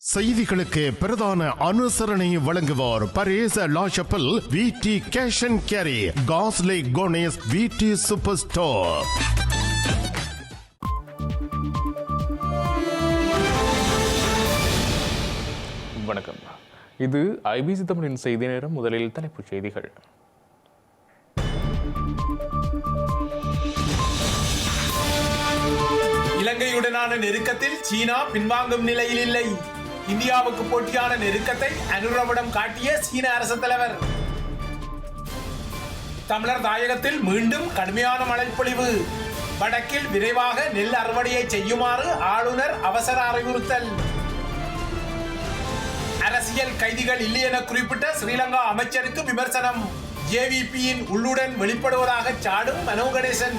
செய்திகளுக்கு பிரதான அனுசரணை வழங்குவோர் பரேச லாஷப்பல் விடி கேஷ் அண்ட் கேரி காஸ்லே கோனேஸ் விடி சூப்பர் ஸ்டோர். வணக்கம், இது ஐபிசி தமிழின் செய்தி நேரம். முதலில் தலைப்புச் செய்திகள். இலங்கையுடனான நெருக்கத்தில் சீனா பின்வாங்கும் நிலையில் இல்லை. இந்தியாவுக்கு போட்டியான நெருக்கத்தை அனுரவிடம் காட்டிய சீன அரசு தலைவர். தமிழர் தாயகத்தில் மீண்டும் கடுமையான மழைப்பொழிவு. வடக்கில் விரைவாக நெல் அறுவடையை செய்யுமாறு ஆளுநர் அவசர அறிவுறுத்தல். அரசியல் கைதிகள் இல்லை என குறிப்பிட்ட ஸ்ரீலங்கா அமைச்சருக்கு விமர்சனம். ஜேவிபியின் உள்ளுடன் வெளிப்படுவதாக சாடும் மனோ கணேசன்.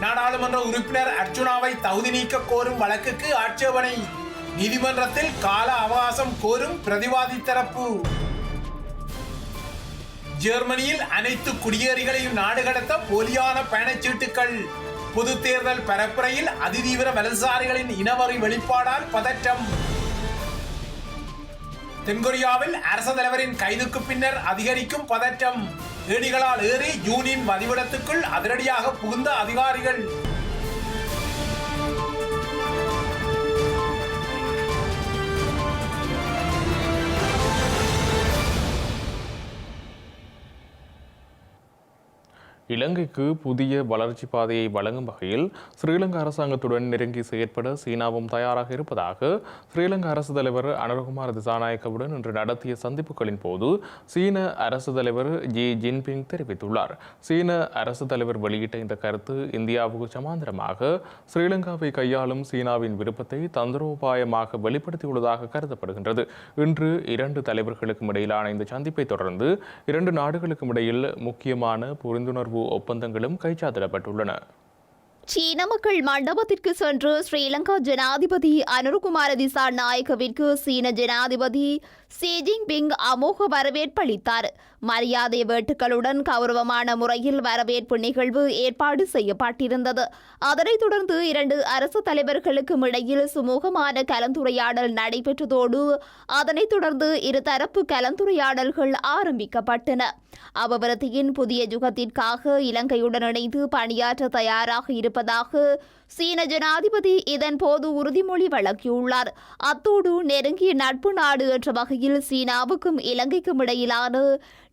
நாடாளுமன்ற உறுப்பினர் அர்ச்சுனாவை தகுதி நீக்க கோரும் வழக்குக்கு ஆட்சேபனை. நீதிமன்றத்தில் கால அவகாசம் கோரும் பிரதிவாதி தரப்பு. ஜெர்மனியில் அனைத்து குடியேறிகளையும் நாடு கடத்த போலியான பயணச்சீட்டுகள். பொது தேர்தல் பரப்புரையில் அதிதீவிர வலதுசாரிகளின் இனவரி வெளிப்பாடால் பதற்றம். தென்கொரியாவில் அரசு தலைவரின் கைதுக்கு பின்னர் அதிகரிக்கும் பதற்றம். ஏடிகளால் ஏறி ஜூனின் வதிவிடத்துக்குள் அதிரடியாக புகுந்த அதிகாரிகள். இலங்கைக்கு புதிய வளர்ச்சி பாதையை வழங்கும் வகையில் ஸ்ரீலங்கா அரசாங்கத்துடன் நெருங்கி செயற்பட சீனாவும் தயாராக இருப்பதாக ஸ்ரீலங்கா அரசு தலைவர் அனுரகுமார திசாநாயக்கவுடன் இன்று நடத்திய சந்திப்புகளின் போது சீன அரசு தலைவர் ஜி ஜின்பிங் தெரிவித்துள்ளார். சீன அரசு தலைவர் வெளியிட்ட இந்த கருத்து இந்தியாவுக்கு சமாந்தரமாக ஸ்ரீலங்காவை கையாளும் சீனாவின் விருப்பத்தை தந்திரோபாயமாக வெளிப்படுத்தியுள்ளதாக கருதப்படுகின்றது. இன்று இரண்டு தலைவர்களுக்கும் இடையிலான இந்த சந்திப்பை தொடர்ந்து இரண்டு நாடுகளுக்கும் இடையில் முக்கியமான புரிந்துணர்வு ஒப்பந்தங்களும் கைச்சாத்திடப்பட்டுள்ளன. சீன மக்கள் மண்டபத்திற்கு சென்று ஸ்ரீலங்கா ஜனாதிபதி அனுரகுமார திசாநாயக்கவிற்கு சீன ஜனாதிபதி ஷி ஜின்பிங் அமோக வரவேற்பு அளித்தார். மரியாதை வேட்டுகளுடன் கௌரவமான முறையில் வரவேற்பு நிகழ்வு ஏற்பாடு செய்யப்பட்டிருந்தது. அதனைத் தொடர்ந்து இரண்டு அரசு தலைவர்களுக்கும் இடையில் சுமூகமான கலந்துரையாடல் நடைபெற்றதோடு அதனைத் தொடர்ந்து இருதரப்பு கலந்துரையாடல்கள் ஆரம்பிக்கப்பட்டன. அபிவிருத்தியின் புதிய யுகத்திற்காக இலங்கையுடன் இணைந்து பணியாற்ற தயாராக இருப்பதாக சீன ஜனாதிபதி இதன் போது உறுதிமொழி வழங்கியுள்ளார். அத்தோடு நெருங்கிய நட்பு நாடு என்ற வகையில் சீனாவுக்கும் இலங்கைக்கும் இடையிலான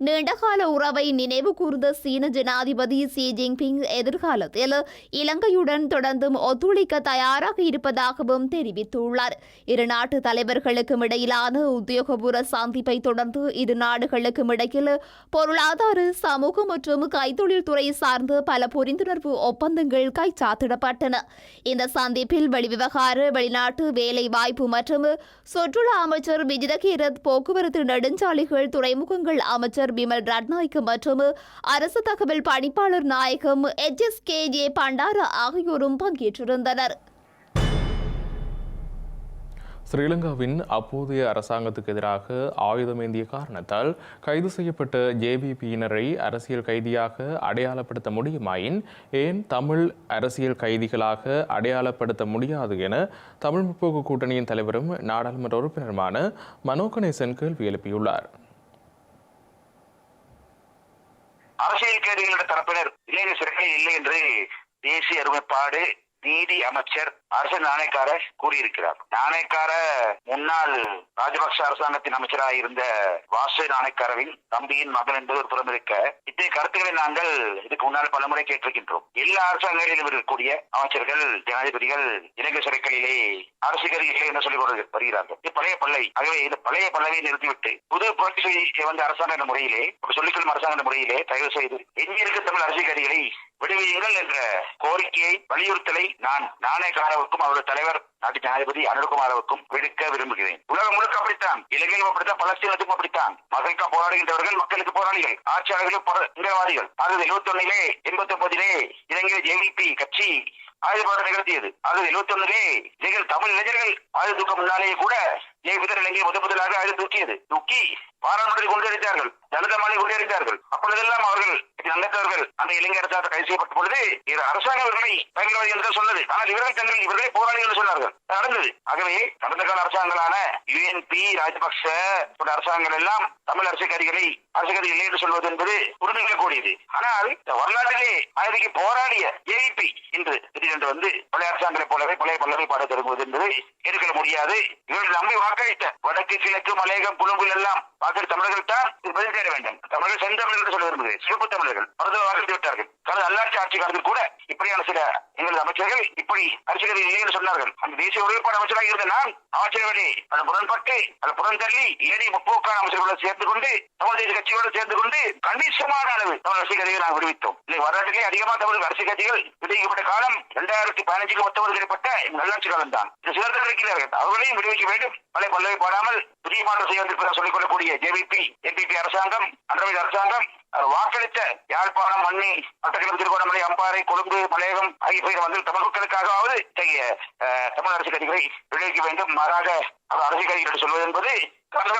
நீண்டகால உறவை நினைவு கூர்ந்த சீன ஜனாதிபதி ஷி ஜின்பிங் எதிர்காலத்தில் இலங்கையுடன் தொடர்ந்தும் ஒத்துழைக்க தயாராக இருப்பதாகவும் தெரிவித்துள்ளார். இரு நாட்டு தலைவர்களுக்கும் இடையிலான உத்தியோகபூர்வ சந்திப்பை தொடர்ந்து இரு நாடுகளுக்கும் இடையில் பொருளாதார, சமூக மற்றும் கைத்தொழில் துறை சார்ந்த பல புரிந்துணர்வு ஒப்பந்தங்கள் கைச்சாத்திடப்பட்டன. இந்த சந்திப்பில் வெளிவிவகார, வெளிநாட்டு வேலை வாய்ப்பு மற்றும் சுற்றுலா அமைச்சர் விஜித கேரத், போக்குவரத்து நெடுஞ்சாலைகள், துறைமுகங்கள் அமைச்சர் பிமல் ரட்நாயக்க மற்றும் அரசு தகவல் பணிப்பாளர் நாயகம் HSKJ பண்டார ஆகியோரும் பங்கேற்றிருந்தனர். ஸ்ரீலங்காவின் அப்போதைய அரசாங்கத்துக்கு எதிராக ஆயுதமேந்திய காரணத்தால் கைது செய்யப்பட்ட ஜேவிபியினரை அரசியல் கைதியாக அடையாளப்படுத்த முடியுமாயின் ஏன் தமிழ் அரசியல் கைதிகளாக அடையாளப்படுத்த முடியாது என தமிழ் முற்போக்கு கூட்டணியின் தலைவரும் நாடாளுமன்ற உறுப்பினருமான மனோ கணேசன் கேள்வி எழுப்பியுள்ளார். அரசியல் கைதிகளின் தரப்பினர் இளைஞர் சிறையில் இல்லை என்று தேசிய ஒருமைப்பாடு நீதி அமைச்சர் அரசு நாணயக்கார கூறியிருக்கிறார். நாணயக்கார முன்னாள் ராஜபக்ச அரசாங்கத்தின் அமைச்சராக இருந்த வாசு நாணயக்காரவின் தம்பியின் மகன் என்பது ஒரு புறம் இருக்க, இத்தகைய கருத்துக்களை நாங்கள் இதுக்கு முன்னால் பலமுறை கேட்டிருக்கின்றோம். எல்லா அரசாங்கங்களிலும் இருக்கக்கூடிய அமைச்சர்கள், ஜனாதிபதிகள் இலங்கை சிறைகளிலே அரசியல் என்று சொல்லிக் கொண்டு வருகிறார்கள். இது பழைய பல்லை. ஆகவே இந்த பழைய பல்லவை நிறுத்திவிட்டு புது புரட்சி வந்த அரசாங்க என்ற முறையிலே, சொல்லிக்கொள்ளும் அரசாங்க என்ற முறையிலே தயவு செய்து எஞ்சியிருக்க தமிழ் அரசியல்வாதிகளை விடுவியுங்கள் என்ற கோரிக்கையை, வலியுறுத்தலை நான் நாணயக்காரவுக்கும் அவருடைய தலைவர் நாட்டு ஜனாதிபதி அனுரகுமாரவுக்கும் விடுக்க விரும்புகிறேன். உலகம் முழுக்க அப்படித்தான், இலங்கையிலும் அப்படித்தான், பலஸ்தீனத்துக்கும் அப்படித்தான். மக்களுக்கு போராடுகின்றவர்கள் மக்களுக்கு போராளிகள், ஆட்சியாளர்களும் பயங்கரவாதிகள். 1971 89 இலங்கையில் ஜேவிபி கட்சி ஆயுத போராட்டம் நிகழ்த்தியது. 1971 தமிழ் இளைஞர்கள் ஆயுதத்துக்கு முன்னாலேயே கூட இலங்கை முதலாக அது தூக்கி பாராளுமன்றத்தில் கொண்டு எறிந்தார்கள், ஜனதா மாலை கொண்டு எறிந்தார்கள். அப்பொழுதெல்லாம் அவர்கள் நல்லவர்கள் அந்த இலங்கை அரசாங்க கைது செய்யப்பட்ட பொழுது அரசாங்கம் இவர்களை பயங்கரவாதி என்று சொன்னது. ஆனால் இவர்களே போராளி என்று சொன்னார்கள், நடந்தது. ஆகவே கடந்த கால அரசாங்கங்களான UNP, ராஜபக்ச போன்ற அரசாங்கங்கள் எல்லாம் தமிழ் அரசியல்வாதிகளை இல்லை என்று சொல்வது என்பது உரிமைகூடியது. ஆனால் வரலாற்றிலே அதற்கு போராடிய JVP இன்று திடீரென்று வந்து பழைய அரசாங்கங்களை போலவே பழைய பல்லவை பாட திரும்புவது என்பது ஏற்கொள்ள முடியாது. இவர்கள் நம்பி வாக்களித்த வடக்கு, கிழக்கு, மலையகம், கொழும்பில் எல்லாம் வாக்களித்த தமிழர்கள் தான் பதில் தேட வேண்டும். தமிழர்கள் செந்தமிழர்கள் சொல்ல விரும்புகிறேன், சிறப்பு தமிழர்கள் அவர்கள் வாக்களித்து விட்டார்கள். கடந்த நல்லாட்சி ஆட்சி காலத்தில் கூட இப்படியான சில எங்களது அமைச்சர்கள் இப்படி அரசியல் இல்லை என்று சொன்னார்கள். அந்த தேசிய ஒருமைப்பாடு அமைச்சராக இருந்த நான் அமைச்சரவையிலே அதை முரண்பட்டு அதை புறந்தள்ளி ஏடி முற்போக்கான அமைச்சர்களோடு சேர்ந்து கொண்டு தமிழ் தேசிய கட்சிகளோடு சேர்ந்து கொண்டு கணிசமான அளவு தமிழ் அரசியல் கட்சிகளை நாங்கள் விடுவித்தோம். வரலாற்றிலே அதிகமாக தமிழ் அரசியல் கட்சிகள் விடுவிக்கப்பட்ட காலம் 2015 19 நல்லாட்சி காலம் தான். சிலர்கள் இருக்கிறார்கள், அவர்களையும் விடுவிக்க வேண்டும். பழைய பல்லவை பாடாமல் புதிய மாற்றம் செய்ய வந்திருப்பதாக சொல்லிக் கொள்ளக்கூடிய JVP, NPP அரசாங்கம், அன்றமைத அரசாங்கம் வாக்களித்த யாழ்ப்பாணம், மண்ணி, மட்டக்களப்பு, திருகோணமலை, அம்பாறை, கொழும்பு, மலையகம் ஆகிய வந்து தமிழ் மக்களுக்காகவாவது இத்தகைய தமிழ் அரசியல் கட்சிகளை விடுவிக்க வேண்டும். மாறாக அரசியல் கட்சிகள் சொல்வது என்பது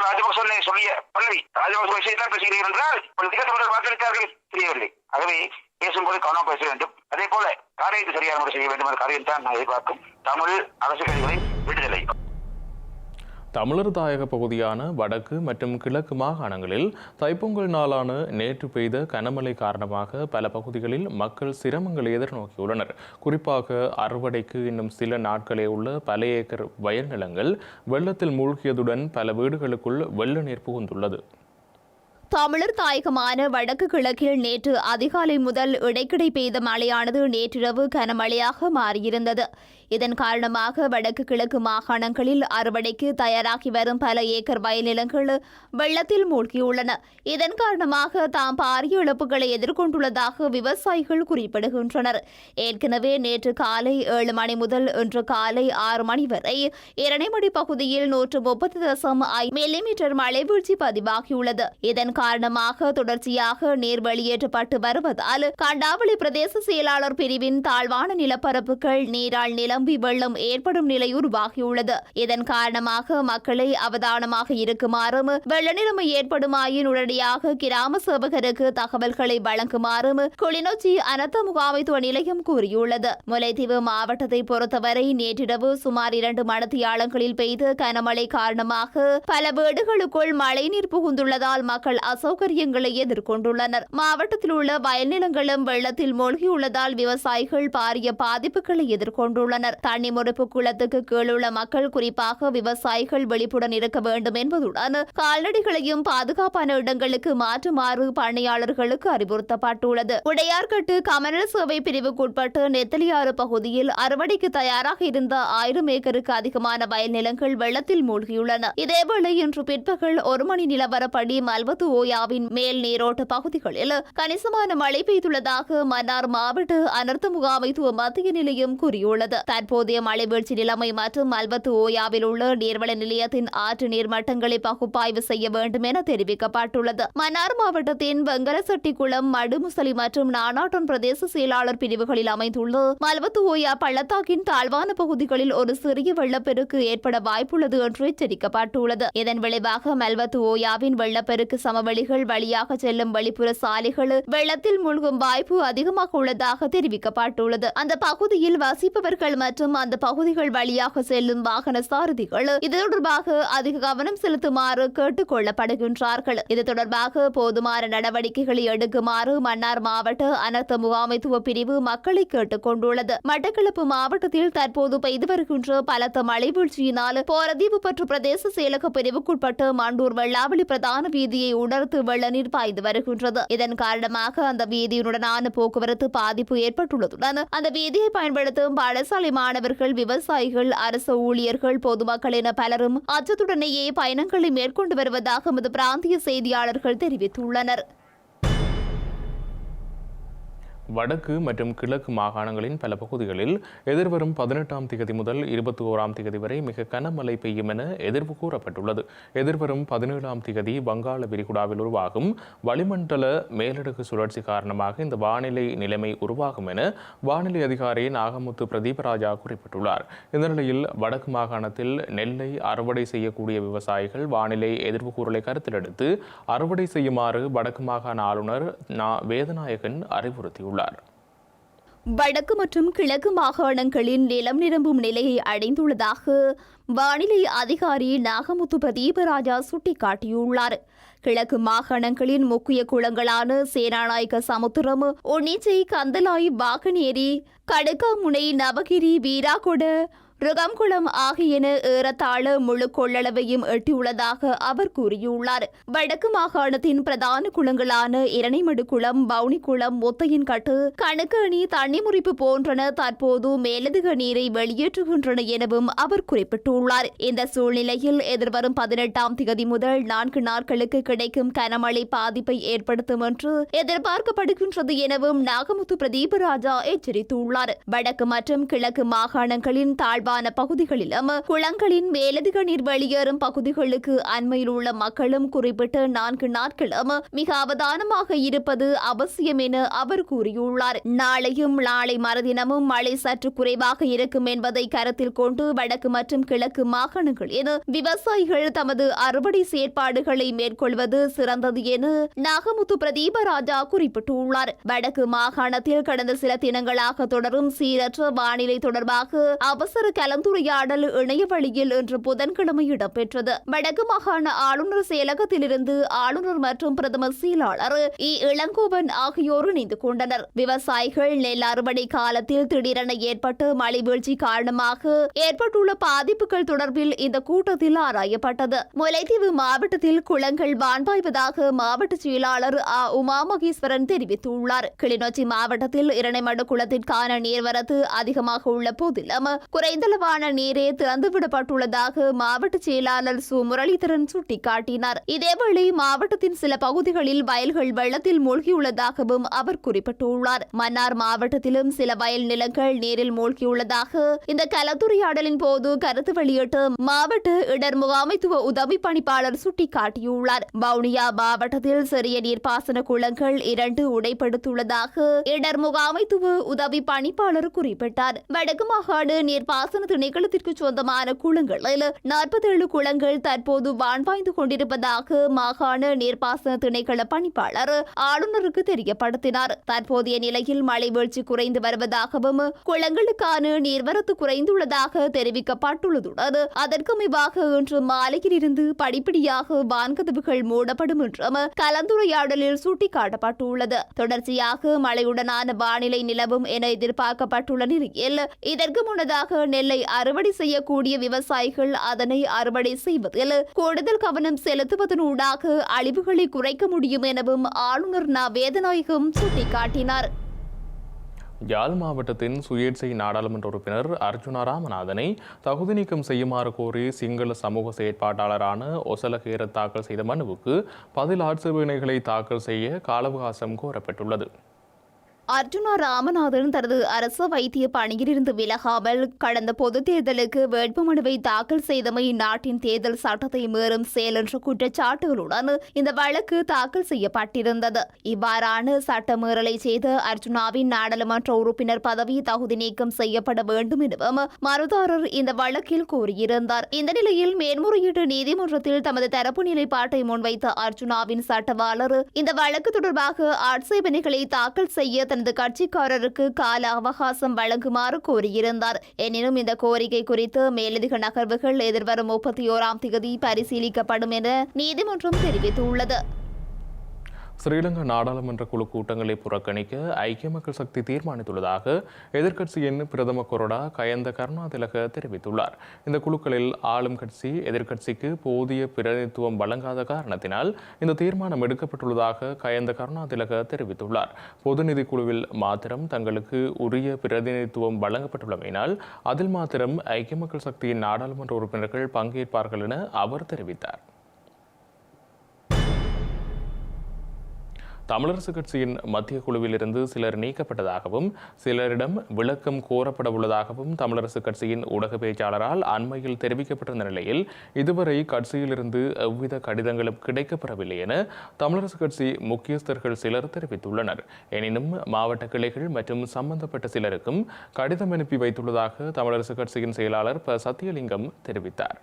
ராஜபக்சே சொல்லிய பல்லவி. ராஜபக்ச விஷயத்தான் பேசுகிறீர்கள் என்றால் தமிழர்கள் வாக்களித்தார்கள், தெரியவில்லை. ஆகவே பேசும்போது கவனம் பேச வேண்டும். அதே போல காரியத்தை சரியான முறை செய்ய வேண்டும் என்ற காரியம் தான் நான் எதிர்பார்க்கும் தமிழ் அரசியல் கட்சிகளை விடுதலை. தமிழர் தாயக பகுதியான வடக்கு மற்றும் கிழக்கு மாகாணங்களில் தைப்பொங்கல் நாளான நேற்று பெய்த கனமழை காரணமாக பல பகுதிகளில் மக்கள் சிரமங்களை எதிர்நோக்கியுள்ளனர். குறிப்பாக அறுவடைக்கு இன்னும் சில நாட்களே உள்ள பல ஏக்கர் வயல் நிலங்கள் வெள்ளத்தில் மூழ்கியதுடன் பல வீடுகளுக்குள் வெள்ள நீர் புகுந்துள்ளது. தமிழர் தாயகமான வடக்கு கிழக்கில் நேற்று அதிகாலை முதல் இடைக்கிடை பெய்த மழையானது நேற்றிரவு கனமழையாக மாறியிருந்தது. இதன் காரணமாக வடக்கு கிழக்கு மாகாணங்களில் அறுவடைக்கு தயாராகி வரும் பல ஏக்கர் வயல் நிலங்கள் வெள்ளத்தில் மூழ்கியுள்ளன. இதன் காரணமாக தாம் பாரிய இழப்புகளை எதிர்கொண்டுள்ளதாக விவசாயிகள் குறிப்பிடுகின்றனர். ஏற்கனவே நேற்று காலை 7 மணி முதல் இன்று காலை 6 மணி வரை இரணைமடி பகுதியில் 130.5 மில்லிமீட்டர் மழை வீழ்ச்சி பதிவாகியுள்ளது. இதன் காரணமாக தொடர்ச்சியாக நீர் வெளியேற்றப்பட்டு வருவதால் கண்டாவளி பிரதேச செயலாளர் பிரிவின் தாழ்வான நிலப்பரப்புகள் நீரால் நிரம்பி வெள்ளம் ஏற்படும் நிலை உருவாகியுள்ளது. இதன் காரணமாக மக்களை அவதானமாக இருக்குமாறும் வெள்ள நிலைமை ஏற்படுமாயின் உடனடியாக கிராம சேவகருக்கு தகவல்களை வழங்குமாறும் கிளிநொச்சி அனர்த்த முகாமைத்துவ நிலையம் கூறியுள்ளது. முல்லைத்தீவு மாவட்டத்தை பொறுத்தவரை நேற்றிரவு சுமார் 2 மணித்தியாலங்களில் பெய்த கனமழை காரணமாக பல வீடுகளுக்குள் மழைநீர் புகுந்துள்ளதால் மக்கள் அசௌகரியங்களை எதிர்கொண்டுள்ளனர். மாவட்டத்தில் உள்ள வயல் நிலங்களும் வெள்ளத்தில் மூழ்கியுள்ளதால் விவசாயிகள் பாரிய பாதிப்புகளை எதிர்கொண்டுள்ளனர். தண்ணி முறிப்பு குளத்துக்கு கீழுள்ள மக்கள் குறிப்பாக விவசாயிகள் விழிப்புடன் இருக்க வேண்டும் என்பதுடன் கால்நடைகளையும் பாதுகாப்பான இடங்களுக்கு மாற்றுமாறு பண்ணையாளர்களுக்கு அறிவுறுத்தப்பட்டுள்ளது. உடையார்கட்டு கமநல சேவை பிரிவுக்குட்பட்டு நெத்தலியாறு பகுதியில் அறுவடைக்கு தயாராக இருந்த 1000 ஏக்கருக்கு அதிகமான வயல் நிலங்கள் வெள்ளத்தில் மூழ்கியுள்ளன. இதேவேளை இன்று பிற்பகல் 1 மணி நிலவரப்படி மல்வத்து ஓயாவின் மேல் நீரோட்ட பகுதிகளில் கணிசமான மழை பெய்துள்ளதாக மன்னார் மாவட்ட அனர்த்த முகாமைத்துவ மத்திய நிலையம் கூறியுள்ளது. தற்போதைய மழை வீழ்ச்சி நிலைமை மற்றும் மல்வத்து ஓயாவில் உள்ள நீர்வள நிலையத்தின் ஆற்று நீர்மட்டங்களை பகுப்பாய்வு செய்ய வேண்டும் என தெரிவிக்கப்பட்டுள்ளது. மன்னார் மாவட்டத்தின் வெங்கலசெட்டிக்குளம், மடுமுசலி மற்றும் நானாட்டன் பிரதேச செயலாளர் பிரிவுகளில் அமைந்துள்ள மல்வத்து ஓயா பள்ளத்தாக்கின் தாழ்வான பகுதிகளில் ஒரு சிறிய வெள்ளப்பெருக்கு ஏற்பட வாய்ப்புள்ளது என்று எச்சரிக்கப்பட்டுள்ளது. இதன் விளைவாக மல்வத்து ஓயாவின் வெள்ளப்பெருக்கு சமவெளிகள் வழியாக செல்லும் வெளிப்புற சாலைகள் வெள்ளத்தில் மூழ்கும் வாய்ப்பு அதிகமாக உள்ளதாக தெரிவிக்கப்பட்டுள்ளது. அந்த பகுதியில் வசிப்பவர்கள் மற்றும் அந்த பகுதிகள் வழியாக செல்லும் வாகன சாரதிகள் இது தொடர்பாக அதிக கவனம் செலுத்துமாறு கேட்டுக் கொள்ளப்படுகின்றார்கள். இது தொடர்பாக போதுமான நடவடிக்கைகளை எடுக்குமாறு மன்னார் மாவட்ட அனர்த்த முகாமைத்துவ பிரிவு மக்களை கேட்டுக் கொண்டுள்ளது. மட்டக்களப்பு மாவட்டத்தில் தற்போது பெய்து வருகின்ற பலத்த மழை வீழ்ச்சியினால் போரதீவு பற்று பிரதேச செயலக பிரிவுக்குட்பட்ட மண்டூர் வெள்ளாவளி பிரதான வீதியை உணர்த்து வெள்ள நீர் பாய்ந்து வருகின்றது. இதன் காரணமாக அந்த வீதியுடனான போக்குவரத்து பாதிப்பு ஏற்பட்டுள்ளதுடன் அந்த வீதியை பயன்படுத்தும் பாடசாலை மாணவர்கள், விவசாயிகள், அரசு ஊழியர்கள், பொதுமக்கள் என பலரும் அச்சத்துடனேயே பயணங்களை மேற்கொண்டு வருவதாக பிராந்திய செய்தியாளர்கள் தெரிவித்துள்ளனர். வடக்கு மற்றும் கிழக்கு மாகாணங்களின் பல பகுதிகளில் எதிர்வரும் 18ஆம் தேதி முதல் 21ஆம் தேதி வரை மிக கனமழை பெய்யும் என எதிர்வு கூறப்பட்டுள்ளது. எதிர்வரும் 17ஆம் தேதி வங்காள விரிகுடாவில் உருவாகும் வளிமண்டல மேலடுக்கு சுழற்சி காரணமாக இந்த வானிலை நிலைமை உருவாகும் என வானிலை அதிகாரி நாகமுத்து பிரதீபராஜா குறிப்பிட்டுள்ளார். இந்த நிலையில் வடக்கு மாகாணத்தில் நெல்லை அறுவடை செய்யக்கூடிய விவசாயிகள் வானிலை எதிர்வு கூறலை கருத்தில் எடுத்து அறுவடை செய்யுமாறு வடக்கு மாகாண ஆளுநர் வேதநாயகன் அறிவுறுத்தியுள்ளார். வடக்கு மற்றும் கிழக்கு மாகாணங்களின் நிலம் நிரம்பும் நிலையை அடைந்துள்ளதாக வானிலை அதிகாரி நாகமுத்து பிரதீபராஜா சுட்டிக்காட்டியுள்ளார். கிழக்கு மாகாணங்களின் முக்கிய குளங்களான சேனாநாயக்க சமுத்திரம், ஒன்னிச்சை, கந்தலாய், வாகனேரி, கடுக்காமுனை, நவகிரி, வீராகொட, ருகம்குளம் ஆகியன ஏறத்தாழ முழு கொள்ளளவையும் எட்டியுள்ளதாக அவர் கூறியுள்ளார். வடக்கு மாகாணத்தின் பிரதான குளங்களான இரணைமடு குளம், பவுனி குளம், முத்தையன்கட்டு, கணக்கணி, தண்ணிமுறிப்பு போன்றன தற்போது மேலதிக நீரை வெளியேற்றுகின்றன எனவும் அவர் குறிப்பிட்டுள்ளார். இந்த சூழ்நிலையில் எதிர்வரும் 18ஆம் தேதி முதல் 4 நாட்களுக்கு கிடைக்கும் கனமழை பாதிப்பை ஏற்படுத்தும் என்று எதிர்பார்க்கப்படுகின்றது எனவும் நாகமுத்து பிரதீபராஜா எச்சரித்துள்ளார். வடக்கு மற்றும் கிழக்கு மாகாணங்களின் தாழ்வான பகுதிகளிலும் குளங்களின் மேலதிக நீர் வெளியேறும் பகுதிகளுக்கு அண்மையில் உள்ள மக்களும் குறிப்பிட்ட 4 நாட்களும் மிக அவதானமாக இருப்பது அவசியம் என அவர் கூறியுள்ளார். நாளையும் நாளை மறுதினமும் மழை சற்று குறைவாக இருக்கும் என்பதை கருத்தில் கொண்டு வடக்கு மற்றும் கிழக்கு மாகாணங்களில் விவசாயிகள் தமது அறுவடை செயற்பாடுகளை மேற்கொள்வது சிறந்தது என நாகமுத்து பிரதீபராஜா குறிப்பிட்டுள்ளார். வடக்கு மாகாணத்தில் கடந்த சில தினங்களாக தொடரும் சீரற்ற வானிலை தொடர்பாக அவசர கலந்துரையாடல் இணைய வழியில் இன்று புதன்கிழமை இடம்பெற்றது. வடக்கு மாகாண ஆளுநர் செயலகத்திலிருந்து ஆளுநர் மற்றும் பிரதமர் செயலாளர் இளங்கோவன் ஆகியோர் இணைந்து கொண்டனர். விவசாயிகள் நெல் அறுவடை காலத்தில் திடீரென ஏற்பட்ட மழை வீழ்ச்சி காரணமாக ஏற்பட்டுள்ள பாதிப்புகள் தொடர்பில் இந்த கூட்டத்தில் ஆராயப்பட்டது. முல்லைத்தீவு மாவட்டத்தில் குளங்கள் வான்பாய்வதாக மாவட்ட செயலாளர் உமா மகேஸ்வரன் தெரிவித்துள்ளார். கிளிநொச்சி மாவட்டத்தில் இரணைமடு குளத்திற்கான நீர்வரத்து அதிகமாக உள்ள போதிலும் குறைந்தளவான நீரே திறந்துவிடப்பட்டுள்ளதாக மாவட்ட செயலாளர் சு முரளிதரன் சுட்டிக்காட்டினார். இதேவேளை மாவட்டத்தின் சில பகுதிகளில் வயல்கள் வெள்ளத்தில் மூழ்கியுள்ளதாகவும் அவர் குறிப்பிட்டுள்ளார். மன்னார் மாவட்டத்திலும் சில வயல் நிலங்கள் நீரில் மூழ்கியுள்ளதாக இந்த கலந்துரையாடலின் போது கருத்து வெளியிட்டு மாவட்ட இடர் முகாமைத்துவ உதவி பணிப்பாளர் சுட்டிக்காட்டியுள்ளார். வவுனியா மாவட்டத்தில் சிறிய நீர்ப்பாசன குளங்கள் 2 உடைப்படுத்துள்ளதாக இடர் முகாமைத்துவ உதவி பணிப்பாளர் குறிப்பிட்டார். வடக்கு மாகாண நீர்ப்பாசன திணைக்களத்திற்கு சொந்தமான குளங்களில் 47 குளங்கள் தற்போது வான்வாய்ந்து கொண்டிருப்பதாக மாகாண நீர்ப்பாசன திணைக்கள பணிப்பாளர் ஆளுநருக்கு தெரியப்படுத்தினார். தற்போதைய நிலையில் மழை வீழ்ச்சி குறைந்து வருவதாகவும் குளங்களுக்கான நீர்வரத்து குறைந்துள்ளதாக தெரிவிக்கப்பட்டுள்ளதுடன் அதற்கமைவாக இன்று மாலையிலிருந்து படிப்படியாக வான்கதவுகள் மூடப்படும் என்றும் கலந்துரையாடலில் சுட்டிக்காட்டப்பட்டுள்ளது. தொடர்ச்சியாக மழையுடனான வானிலை நிலவும் என எதிர்பார்க்கப்பட்டுள்ள நிலையில் இதற்கு முன்னதாக நெல்லை அறுவடை செய்யக்கூடிய விவசாயிகள் அதனை அறுவடை செய்வதில் கூடுதல் கவனம் செலுத்துவதனூடாக அழிவுகளை குறைக்க முடியும் எனவும் ஆளுநர் வேதநாயகம் சுட்டிக்காட்டினார். யாழ் மாவட்டத்தின் சுயேட்சை நாடாளுமன்ற உறுப்பினர் அர்ஜுனா ராமநாதனை தகுதி நீக்கம் செய்யுமாறு கோரி சிங்கள சமூக செயற்பாட்டாளரான ஒசலகேர தாக்கல் செய்த மனுவுக்கு பதில் ஆட்சேபனைகளை தாக்கல் செய்ய கால அவகாசம் கோரப்பட்டுள்ளது. அர்ஜுனா ராமநாதன் தனது அரசு வைத்திய பணியிலிருந்து விலகாமல் கடந்த பொதுத் தேர்தலுக்கு வேட்புமனுவை தாக்கல் செய்தமை நாட்டின் தேர்தல் சட்டத்தை மீறும் செயல் என்ற குற்றச்சாட்டுகளுடன் இந்த வழக்கு தாக்கல் செய்யப்பட்டிருந்தது. இவ்வாறான சட்ட மீறலை செய்த அர்ஜுனாவின் நாடாளுமன்ற உறுப்பினர் பதவி தகுதி நீக்கம் செய்யப்பட வேண்டும் எனவும் மனுதாரர் இந்த வழக்கில் கோரியிருந்தார். இந்த நிலையில் மேன்முறையீட்டு நீதிமன்றத்தில் தமது தரப்பு நிலைப்பாட்டை முன்வைத்த அர்ஜுனாவின் சட்டவாளர் இந்த வழக்கு தொடர்பாக ஆட்சேபனைகளை தாக்கல் செய்ய தனது கட்சிக்காரருக்கு கால அவகாசம் வழங்குமாறு கோரியிருந்தார். எனினும் இந்த கோரிக்கை குறித்து மேலதிக நகர்வுகள் எதிர்வரும் 31ஆம் தேதி பரிசீலிக்கப்படும் என நீதிமன்றம் தெரிவித்துள்ளது. ஸ்ரீலங்கா நாடாளுமன்ற குழு கூட்டங்களை புறக்கணிக்க ஐக்கிய மக்கள் சக்தி தீர்மானித்துள்ளதாக எதிர்க்கட்சியின் பிரதம கொறடா கயந்த கருணாதிலக தெரிவித்துள்ளார். இந்த குழுக்களில் ஆளும் கட்சி எதிர்க்கட்சிக்கு போதிய பிரதிநிதித்துவம் வழங்காத காரணத்தினால் இந்த தீர்மானம் எடுக்கப்பட்டுள்ளதாக கயந்த கருணாதிலக தெரிவித்துள்ளார். பொது நிதி குழுவில் மாத்திரம் தங்களுக்கு உரிய பிரதிநிதித்துவம் வழங்கப்பட்டுள்ளமையினால் அதில் மாத்திரம் ஐக்கிய மக்கள் சக்தியின் நாடாளுமன்ற உறுப்பினர்கள் பங்கேற்பார்கள் என அவர் தெரிவித்தார். தமிழரசு கட்சியின் மத்திய குழுவிலிருந்து சிலர் நீக்கப்பட்டதாகவும் சிலரிடம் விளக்கம் கோரப்பட உள்ளதாகவும் தமிழரசு கட்சியின் ஊடக பேச்சாளரால் அண்மையில் தெரிவிக்கப்பட்டிருந்த நிலையில் இதுவரை கட்சியிலிருந்து எவ்வித கடிதங்களும் கிடைக்கப்பெறவில்லை என தமிழரசு கட்சி முக்கியஸ்தர்கள் சிலர் தெரிவித்துள்ளனர். எனினும் மாவட்ட கிளைகள் மற்றும் சம்பந்தப்பட்ட சிலருக்கும் கடிதம் அனுப்பி வைத்துள்ளதாக தமிழரசு கட்சியின் செயலாளர் ப. சத்தியலிங்கம் தெரிவித்தார்.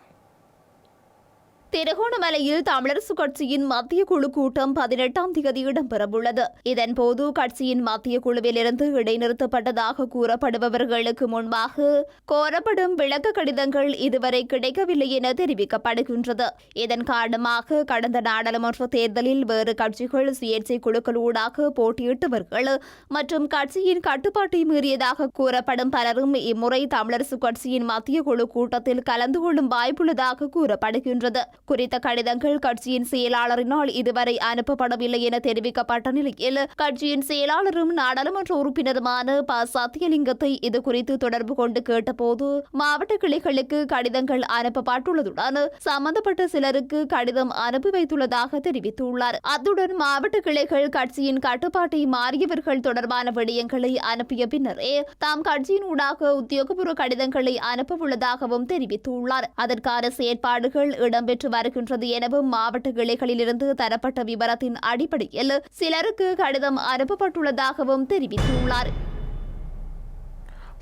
திருகோணமலையில் தமிழரசு கட்சியின் மத்திய குழு கூட்டம் 18ஆம் தேதி இடம்பெறவுள்ளது. இதன்போது கட்சியின் மத்திய குழுவிலிருந்து இடைநிறுத்தப்பட்டதாக கூறப்படுபவர்களுக்கு முன்பாக கோரப்படும் விளக்க கடிதங்கள் இதுவரை கிடைக்கவில்லை என தெரிவிக்கப்படுகின்றது. இதன் காரணமாக கடந்த நாடாளுமன்ற தேர்தலில் வேறு கட்சிகள் சுயேட்சை குழுக்களூடாக போட்டியிட்டவர்கள் மற்றும் கட்சியின் கட்டுப்பாட்டை மீறியதாக கூறப்படும் பலரும் இம்முறை தமிழரசு கட்சியின் மத்திய குழு கூட்டத்தில் கலந்து கொள்ளும் வாய்ப்புள்ளதாக கூறப்படுகின்றது. குறித்த கடிதங்கள் கட்சியின் செயலாளரினால் இதுவரை அனுப்பப்படவில்லை என தெரிவிக்கப்பட்ட நிலையில் கட்சியின் செயலாளரும் நாடாளுமன்ற உறுப்பினருமான ப. சத்தியலிங்கத்தை இதுகுறித்து தொடர்பு கொண்டு கேட்டபோது மாவட்ட கிளைகளுக்கு கடிதங்கள் அனுப்பப்பட்டுள்ளதுடன் சம்பந்தப்பட்ட சிலருக்கு கடிதம் அனுப்பி வைத்துள்ளதாக தெரிவித்துள்ளார். அத்துடன் மாவட்ட கிளைகள் கட்சியின் கட்டுப்பாட்டை மாறியவர்கள் தொடர்பான விடயங்களை அனுப்பிய பின்னரே தாம் கட்சியின் ஊடாக உத்தியோகபூர்வ கடிதங்களை அனுப்ப உள்ளதாகவும் தெரிவித்துள்ளார். அதற்கான செயற்பாடுகள் இடம்பெற்று வருகின்றது எனவும் மாவட்ட கிளைகளிலிருந்து தரப்பட்ட விவரத்தின் அடிப்படையில் சிலருக்கு கடிதம் அனுப்பப்பட்டுள்ளதாகவும் தெரிவித்துள்ளார்.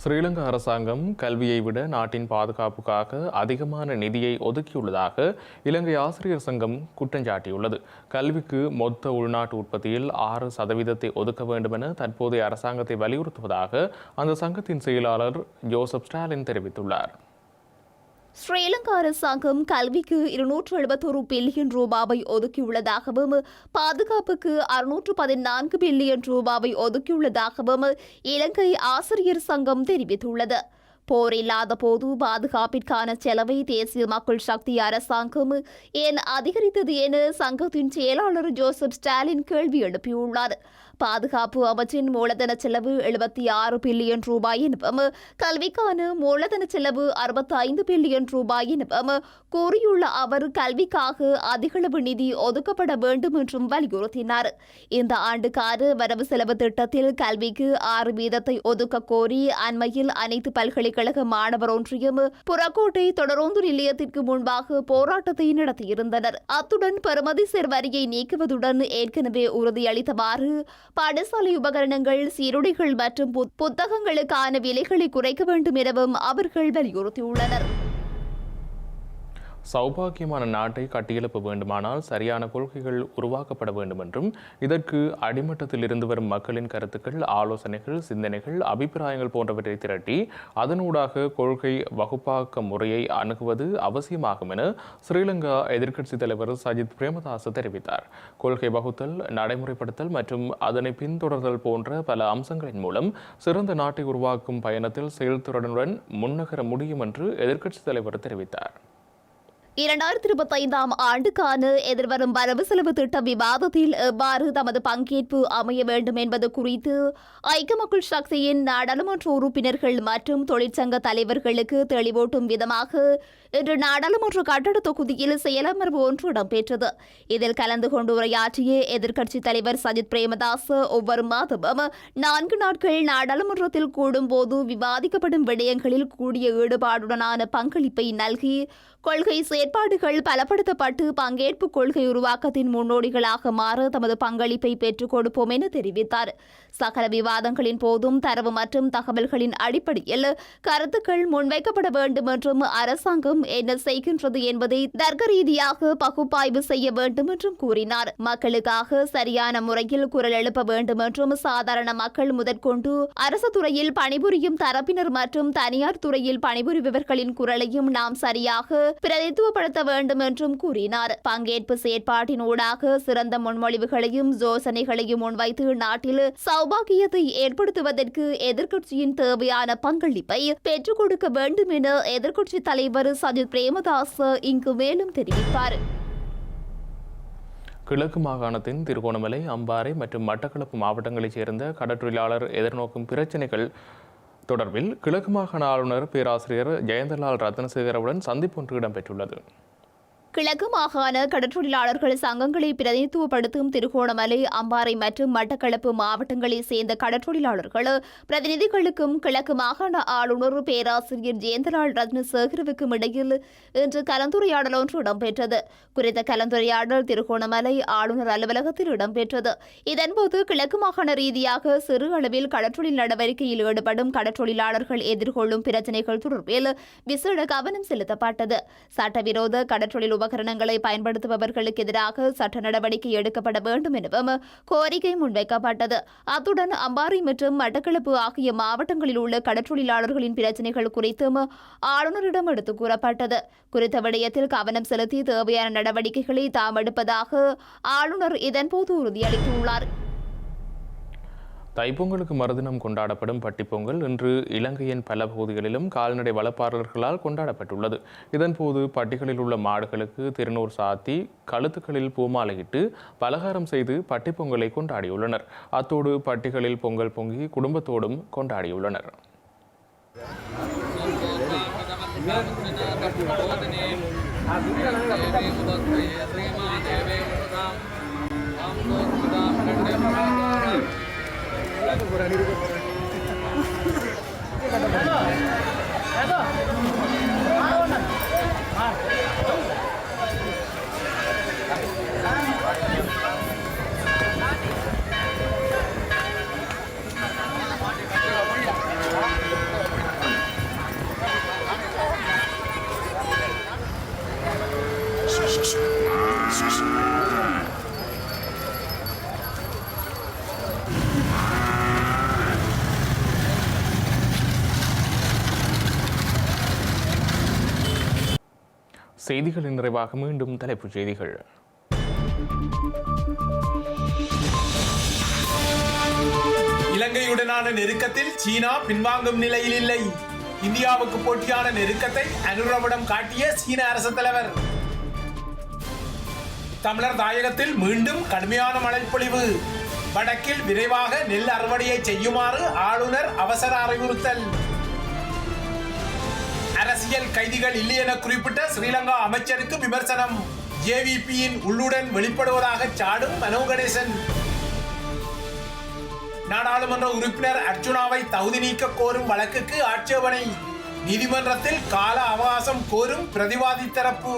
ஸ்ரீலங்கா அரசாங்கம் கல்வியை விட நாட்டின் பாதுகாப்புக்காக அதிகமான நிதியை ஒதுக்கியுள்ளதாக இலங்கை ஆசிரியர் சங்கம் குற்றஞ்சாட்டியுள்ளது. கல்விக்கு மொத்த உள்நாட்டு உற்பத்தியில் 6% ஒதுக்க வேண்டும் என தற்போதைய அரசாங்கத்தை வலியுறுத்துவதாக அந்த சங்கத்தின் செயலாளர் ஜோசப் ஸ்டாலின் தெரிவித்துள்ளார். ஸ்ரீலங்கா அரசாங்கம் கல்விக்கு 271 பில்லியன் ரூபாவை ஒதுக்கியுள்ளதாகவும் பாதுகாப்புக்கு 614 பில்லியன் ரூபாவை ஒதுக்கியுள்ளதாகவும் இலங்கை ஆசிரியர் சங்கம் தெரிவித்துள்ளது. போர் இல்லாத போது பாதுகாப்பிற்கான செலவை தேசிய மக்கள் சக்தி அரசாங்கம் ஏன் அதிகரித்தது என சங்கத்தின் செயலாளர் ஜோசப் ஸ்டாலின் கேள்வி எழுப்பியுள்ளார். பாதுகாப்பு அமைச்சின் மூலதன செலவு 76 பில்லியன் ரூபாய் எனவும் கல்விக்கான மூலதன செலவு 65 பில்லியன் ரூபாய் எனவும் கூறியுள்ள அவர் கல்விக்காக அதிகளவு நிதி ஒதுக்கப்பட வேண்டும் என்றும் வலியுறுத்தினார். இந்த ஆண்டுக்கான வரவு செலவு திட்டத்தில் கல்விக்கு 6% ஒதுக்க கோரி அண்மையில் அனைத்து பல்கலைக்கழக மாணவர் ஒன்றியம் புறக்கோட்டை தொடரோந்து நிலையத்திற்கு முன்பாக போராட்டத்தை நடத்தியிருந்தனர். அத்துடன் பெறுமதிசேர் வரியை நீக்குவதுடன் ஏற்கனவே உறுதியளித்தவாறு பாடசாலை உபகரணங்கள், சீருடைகள் மற்றும் புத்தகங்களுக்கான விலைகளை குறைக்க வேண்டும் எனவும் அவர்கள் வலியுறுத்தியுள்ளனர். சௌபாக்கியமான நாட்டை கட்டியெழுப்ப வேண்டுமானால் சரியான கொள்கைகள் உருவாக்கப்பட வேண்டும் என்றும் இதற்கு அடிமட்டத்தில் இருந்து வரும் மக்களின் கருத்துக்கள், ஆலோசனைகள், சிந்தனைகள், அபிப்பிராயங்கள் போன்றவற்றை திரட்டி அதனூடாக கொள்கை வகுப்பாக்க முறையை அணுகுவது அவசியமாகும் என ஸ்ரீலங்கா எதிர்க்கட்சித் தலைவர் சஜித் பிரேமதாச தெரிவித்தார். கொள்கை வகுத்தல், நடைமுறைப்படுத்தல் மற்றும் அதனை பின்தொடர்தல் போன்ற பல அம்சங்களின் மூலம் சிறந்த நாட்டை உருவாக்கும் பயணத்தில் செயல்திறனுடன் முன்னகர முடியும் என்று எதிர்க்கட்சித் தலைவர் தெரிவித்தார். 2025ஆம் ஆண்டுக்கான எதிர்வரும் வரவு செலவு திட்ட விவாதத்தில் எவ்வாறு தமது பங்கேற்பு அமைய வேண்டும் என்பது குறித்து ஐக்கிய மக்கள் சக்தியின் நாடாளுமன்ற உறுப்பினர்கள் மற்றும் தொழிற்சங்க தலைவர்களுக்கு தெளிவூட்டும் விதமாக இன்று நாடாளுமன்ற கட்டட தொகுதியில் செயலமர்வு ஒன்று இடம்பெற்றது. இதில் கலந்து கொண்டு உரையாற்றிய எதிர்க்கட்சித் தலைவர் சஜித் பிரேமதாச ஒவ்வொரு மாதமும் 4 நாட்கள் நாடாளுமன்றத்தில் கூடும்போது விவாதிக்கப்படும் விடயங்களில் கூடிய ஈடுபாடுடனான பங்களிப்பை நல்கி கொள்கை செயற்பாடுகள் பலப்படுத்தப்பட்டு பங்கேற்பு கொள்கை உருவாக்கத்தின் முன்னோடிகளாக மாற தமது பங்களிப்பை பெற்றுக் கொடுப்போம் என தெரிவித்தார். சகல விவாதங்களின் போதும் தரவு மற்றும் தகவல்களின் அடிப்படையில் கருத்துக்கள் முன்வைக்கப்பட வேண்டும் என்றும் அரசாங்கம் என்ன செய்கின்றது என்பதை தர்க்க ரீதியாக பகுப்பாய்வு செய்ய வேண்டும் என்றும் கூறினார். மக்களுக்காக சரியான முறையில் குரல் எழுப்ப வேண்டும் என்றும் சாதாரண மக்கள் முதற்கொண்டு அரசு துறையில் பணிபுரியும் தரப்பினர் மற்றும் தனியார் துறையில் பணிபுரிபவர்களின் குரலையும் நாம் சரியாக பிரதித்துவப்படுத்த வேண்டும் என்றும் கூறினார். பங்கேற்பு செயற்பாட்டின் ஊடாக சிறந்த முன்மொழிவுகளையும் யோசனைகளையும் முன்வைத்து நாட்டில் சௌபாகியத்தை ஏற்படுத்துவதற்கு எதிர்க்கட்சியின் தேவையான பங்களிப்பை பெற்றுக் கொடுக்க வேண்டும் என எதிர்க்கட்சித் தலைவர் சஜித் பிரேமதாச இங்கு மேலும் தெரிவித்தார். கிழக்கு மாகாணத்தின் திருகோணமலை, அம்பாறை மற்றும் மட்டக்களப்பு மாவட்டங்களைச் சேர்ந்த கடற்றொழிலாளர் எதிர்நோக்கும் பிரச்சினைகள் தொடர்பில் கிழக்கு மாகாண ஆளுநர் பேராசிரியர் ஜெயந்தலால் ரத்னசேகரவுடன் சந்திப்பு ஒன்று இடம்பெற்றுள்ளது. கிழக்கு மாகாண கடற்றொழிலாளர்கள் சங்கங்களை பிரதிநிதித்துவப்படுத்தும் திருகோணமலை, அம்பாறை மற்றும் மட்டக்களப்பு மாவட்டங்களைச் சேர்ந்த கடற்றொழிலாளர்கள் பிரதிநிதிகளுக்கும் கிழக்கு மாகாண ஆளுநர் பேராசிரியர் ஜெயந்தலால் ரத்னசேகரவுக்கும் இடையில் இன்று கலந்துரையாடல் ஒன்று இடம்பெற்றது. குறித்த கலந்துரையாடல் திருகோணமலை ஆளுநர் அலுவலகத்தில் இடம்பெற்றது. இதன்போது கிழக்கு மாகாண ரீதியாக சிறு அளவில் கடற்றொழில் நடவடிக்கையில் ஈடுபடும் கடற்றொழிலாளர்கள் எதிர்கொள்ளும் பிரச்சினைகள் தொடர்பில் விசேட கவனம் செலுத்தப்பட்டது. சட்டவிரோத கடற்றொழில் உபகரணங்களை பயன்படுத்துபவர்களுக்கு எதிராக சட்ட நடவடிக்கை எடுக்கப்பட வேண்டும் எனவும் கோரிக்கை முன்வைக்கப்பட்டது. அத்துடன் அம்பாறை மற்றும் மட்டக்களப்பு ஆகிய மாவட்டங்களில் உள்ள கடற்றொழிலாளர்களின் பிரச்சினைகள் குறித்தும் ஆளுநரிடம் எடுத்துக் கூறப்பட்டது. குறித்த விடயத்தில் கவனம் செலுத்தி தேவையான நடவடிக்கைகளை தாம் எடுப்பதாக ஆளுநர் இதன்போது உறுதியளித்துள்ளார். தைப்பொங்கலுக்கு மறுதினம் கொண்டாடப்படும் பட்டிப்பொங்கல் இன்று இலங்கையின் பல பகுதிகளிலும் கால்நடை வளர்ப்பாளர்களால் கொண்டாடப்பட்டுள்ளது. இதன்போது பட்டிகளில் உள்ள மாடுகளுக்கு திருநூறு சாத்தி கழுத்துக்களில் பூமாலையிட்டு பலகாரம் செய்து பட்டிப்பொங்கலை கொண்டாடியுள்ளனர். அத்தோடு பட்டிகளில் பொங்கல் பொங்கி குடும்பத்தோடும் கொண்டாடியுள்ளனர். செய்திகளின் நிறைவாக மீண்டும் தலைப்புச் செய்திகள். இலங்கையுடனான நெருக்கத்தில் சீனா பின்வாங்கும் நிலையில் இல்லை. இந்தியாவுக்கு போட்டியான நெருக்கத்தை அனுரவிடம் காட்டிய சீன அரசு தலைவர். தமிழர் தாயகத்தில் மீண்டும் கடுமையான மழைப்பொழிவு. வடக்கில் விரைவாக நெல் அறுவடையை செய்யுமாறு ஆளுநர் அவசர அறிவுறுத்தல். அரசியல் கைதிகள் இல்லை என குறிப்பிட்ட ஸ்ரீலங்கா அமைச்சருக்கு விமர்சனம். ஜேவிபியின் உள்ளுடன் வெளிப்படுவதாக சாடும் மனோ கணேசன். நாடாளுமன்ற உறுப்பினர் அர்ச்சுனாவை தகுதி நீக்க கோரும் வழக்குக்கு ஆட்சேபனை. நீதிமன்றத்தில் கால அவகாசம் கோரும் பிரதிவாதி தரப்பு.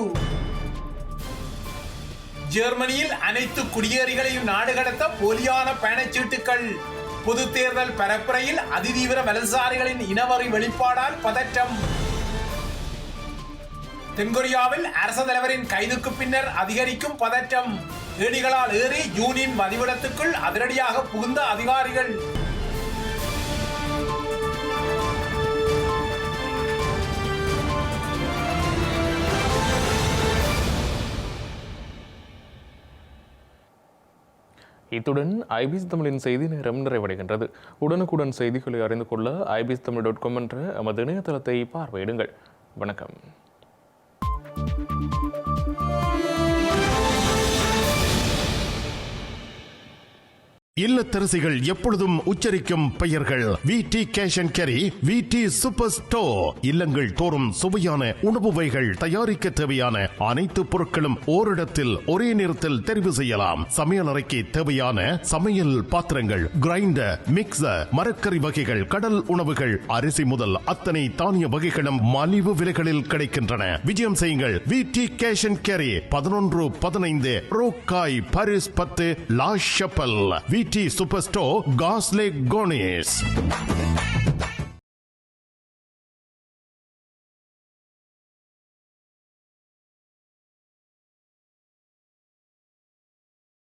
ஜெர்மனியில் அனைத்து குடியேறிகளையும் நாடு கடத்த போலியான பயணச்சீட்டுகள். பொது தேர்தல் பரப்புரையில் அதிதீவிர வலதுசாரிகளின் இனவரி வெளிப்பாடால் பதற்றம். தென்கொரியாவில் அரசு தலைவரின் கைதுக்கு பின்னர் அதிகரிக்கும் பதற்றம். ஏணிகளால் ஏறி யூனியன் வதிவிடத்துக்குள் அதிரடியாக புகுந்த அதிகாரிகள். இத்துடன் ஐபிசி தமிழின் செய்தி நேரம் நிறைவடைகின்றது. உடனுக்குடன் செய்திகளை அறிந்து கொள்ள ibistamil.com என்ற எமது இணையதளத்தை பார்வையிடுங்கள். வணக்கம். இல்லத்தரசிகள் எப்பொழுதும் உச்சரிக்கும் பெயர்கள் விடி கேஷ் அண்ட் கேரி, விடி சூப்பர் ஸ்டோர். இல்லங்கள் தோறும் சுவையான உணவு வகைகள் தயாரிக்க தேவையான அனைத்து பொருட்களும் ஓரிடத்தில் ஒரே நேரத்தில் தெரிவு செய்யலாம். சமையல் அறைக்கு தேவையான சமையல் பாத்திரங்கள், கிரைண்டர், மிக்சர், மரக்கறி வகைகள், கடல் உணவுகள், அரிசி முதல் அத்தனை தானிய வகைகளும் மலிவு விலைகளில் கிடைக்கின்றன. விஜயம் செய்யுங்கள். விடி கேஷ் அண்ட் கேரி, 11-15 ரோக்காய், Paris 10, La Chapelle. VT super store, காஸ்லே கோனேஸ்.